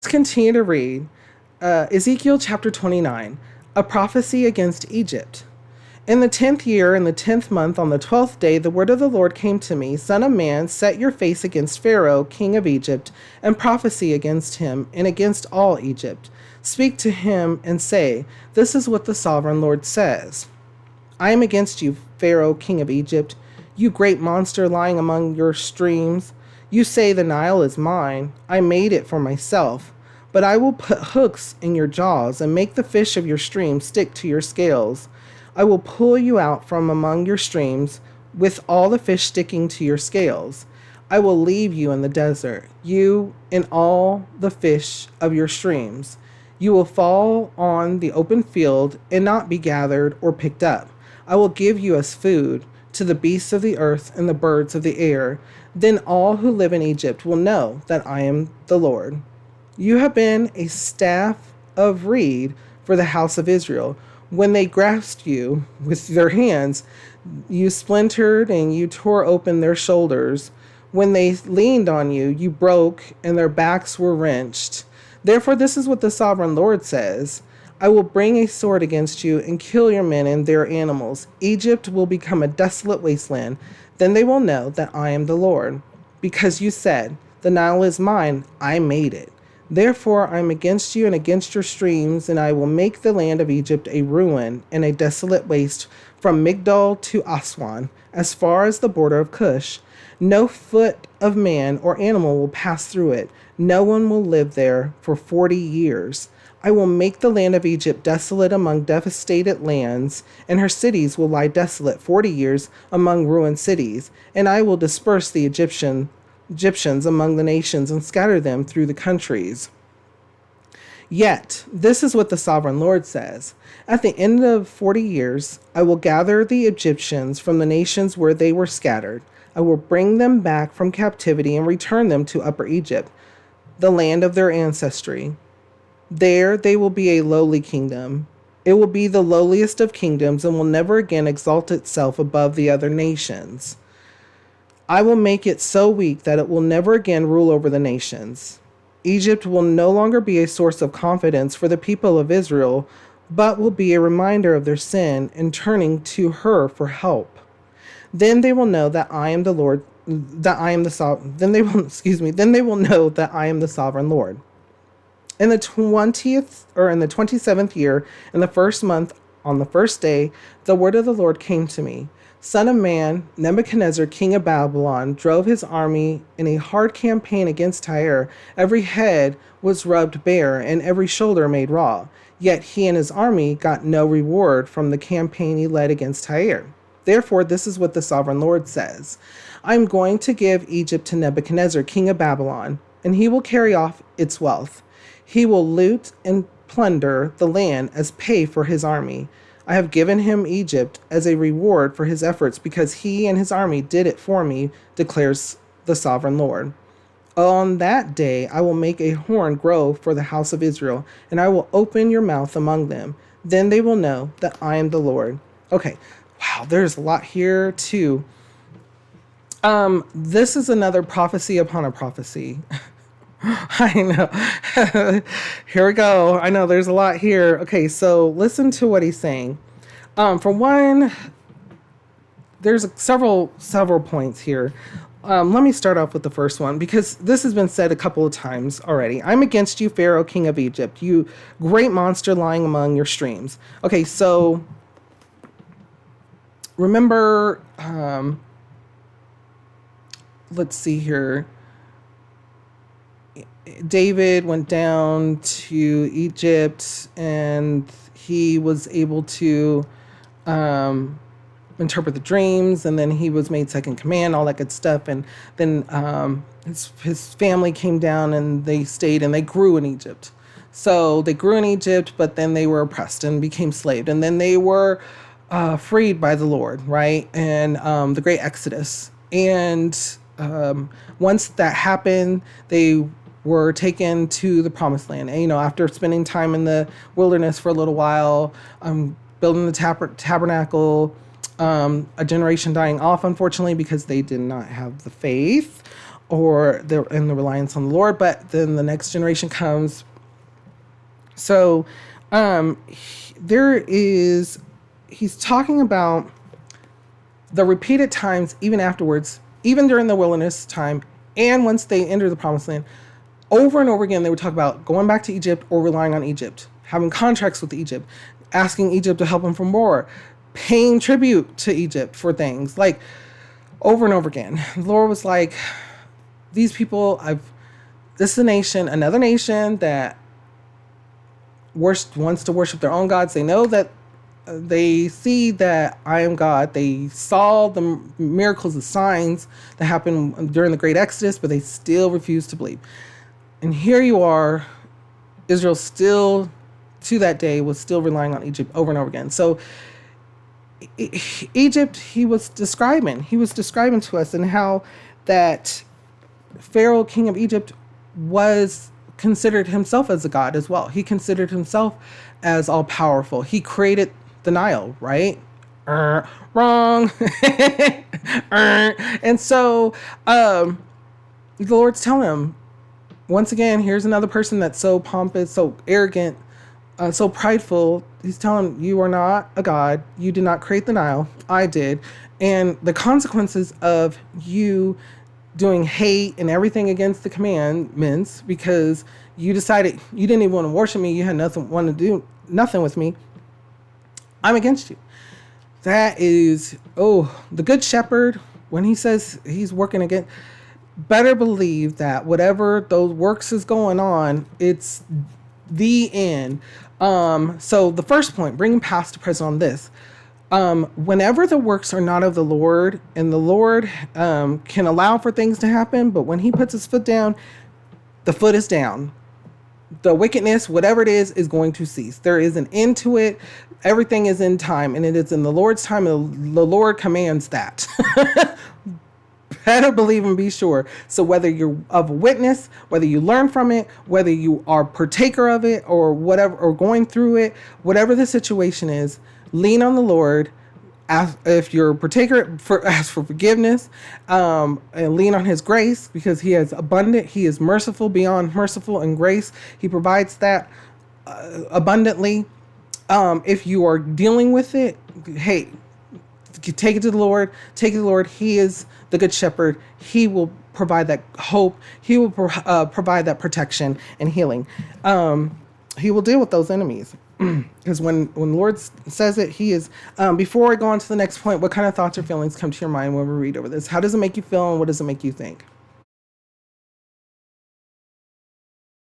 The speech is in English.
Let's continue to read Ezekiel chapter 29, a prophecy against Egypt. In the 10th year, in the 10th month, on the 12th day, the word of the Lord came to me, Son of man, set your face against Pharaoh, king of Egypt, and prophesy against him and against all Egypt. Speak to him and say, This is what the sovereign Lord says. I am against you, Pharaoh, king of Egypt, you great monster lying among your streams. You say the Nile is mine. I made it for myself. But I will put hooks in your jaws and make the fish of your streams stick to your scales. I will pull you out from among your streams with all the fish sticking to your scales. I will leave you in the desert, you and all the fish of your streams. You will fall on the open field and not be gathered or picked up. I will give you as food to the beasts of the earth and the birds of the air. Then all who live in Egypt will know that I am the Lord. You have been a staff of reed for the house of Israel. When they grasped you with their hands, you splintered and you tore open their shoulders. When they leaned on you, you broke and their backs were wrenched. Therefore, this is what the sovereign Lord says. I will bring a sword against you and kill your men and their animals. Egypt will become a desolate wasteland. Then they will know that I am the Lord. Because you said, The Nile is mine, I made it. Therefore I am against you and against your streams, and I will make the land of Egypt a ruin and a desolate waste from Migdol to Aswan, as far as the border of Cush. No foot of man or animal will pass through it. No one will live there for 40 years. I will make the land of Egypt desolate among devastated lands, and her cities will lie desolate 40 years among ruined cities, and I will disperse the Egyptians among the nations and scatter them through the countries. Yet, this is what the sovereign Lord says. At the end of 40 years, I will gather the Egyptians from the nations where they were scattered. I will bring them back from captivity and return them to Upper Egypt, the land of their ancestry. There they will be a lowly kingdom. It will be the lowliest of kingdoms and will never again exalt itself above the other nations. I will make it so weak that it will never again rule over the nations. Egypt will no longer be a source of confidence for the people of Israel, but will be a reminder of their sin and turning to her for help. Then they will know that I am the Lord, that I am the sovereign. Then they will know that I am the sovereign Lord. In the 27th year, in the first month, on the first day, the word of the Lord came to me. Son of man, Nebuchadnezzar, king of Babylon, drove his army in a hard campaign against Tyre. Every head was rubbed bare and every shoulder made raw. Yet he and his army got no reward from the campaign he led against Tyre. Therefore, this is what the sovereign Lord says. I am going to give Egypt to Nebuchadnezzar, king of Babylon, and he will carry off its wealth. He will loot and plunder the land as pay for his army. I have given him Egypt as a reward for his efforts because he and his army did it for me, declares the sovereign Lord. On that day, I will make a horn grow for the house of Israel, and I will open your mouth among them. Then they will know that I am the Lord. Okay, wow, there's a lot here too. This is another prophecy upon a prophecy. I know. Here we go. I know there's a lot here. Okay, so listen to what he's saying. For one, there's several points here. Let me start off with the first one because this has been said a couple of times already. I'm against you, Pharaoh, king of Egypt, you great monster lying among your streams. Okay, so remember, let's see here. David went down to Egypt and he was able to interpret the dreams, and then he was made second command, all that good stuff. And then his family came down and they stayed and they grew in Egypt. So they grew in Egypt, but then they were oppressed and became slaves. And then they were freed by the Lord, right? And the great Exodus. And once that happened, they were taken to the promised land. And, after spending time in the wilderness for a little while, building the tabernacle, a generation dying off, unfortunately, because they did not have the faith. or in the reliance on the Lord. But then the next generation comes. So he's talking about the repeated times, even afterwards, even during the wilderness time, and once they enter the promised land, over and over again, they would talk about going back to Egypt or relying on Egypt, having contracts with Egypt, asking Egypt to help them from war, paying tribute to Egypt for things, like over and over again. The Lord was like, these people, this is a nation, another nation that wants to worship their own gods. They know that they see that I am God. They saw the miracles, the signs that happened during the Great Exodus, but they still refuse to believe. And here you are, Israel still, to that day, was still relying on Egypt over and over again. So Egypt, he was describing to us, and how that Pharaoh, king of Egypt, was considered himself as a god as well. He considered himself as all powerful. He created the Nile, right? Wrong. And so the Lord's telling him, once again, here's another person that's so pompous, so arrogant, so prideful. He's telling him, you are not a god. You did not create the Nile. I did. And the consequences of you doing hate and everything against the commandments, because you decided you didn't even want to worship me, you had want to do nothing with me, I'm against you. That is, the good shepherd, when he says he's working against, better believe that whatever those works is going on, it's the end. So the first point, bringing past to present on this, whenever the works are not of the Lord, and the Lord can allow for things to happen, but when he puts his foot down, the foot is down. The wickedness, whatever it is going to cease. There is an end to it. Everything is in time, and it is in the Lord's time, and the Lord commands that. Better believe and be sure. So whether you're of a witness, whether you learn from it, whether you are partaker of it, or whatever, or going through it, whatever the situation is, lean on the Lord. If you're a partaker, ask for forgiveness, and lean on his grace, because he is abundant. He is merciful, beyond merciful in grace. He provides that abundantly. If you are dealing with it, hey, take it to the Lord. Take it to the Lord. He is the good shepherd. He will provide that hope. He will provide that protection and healing. He will deal with those enemies. Because when the Lord says it, he is. Before I go on to the next point, what kind of thoughts or feelings come to your mind when we read over this? How does it make you feel, and what does it make you think?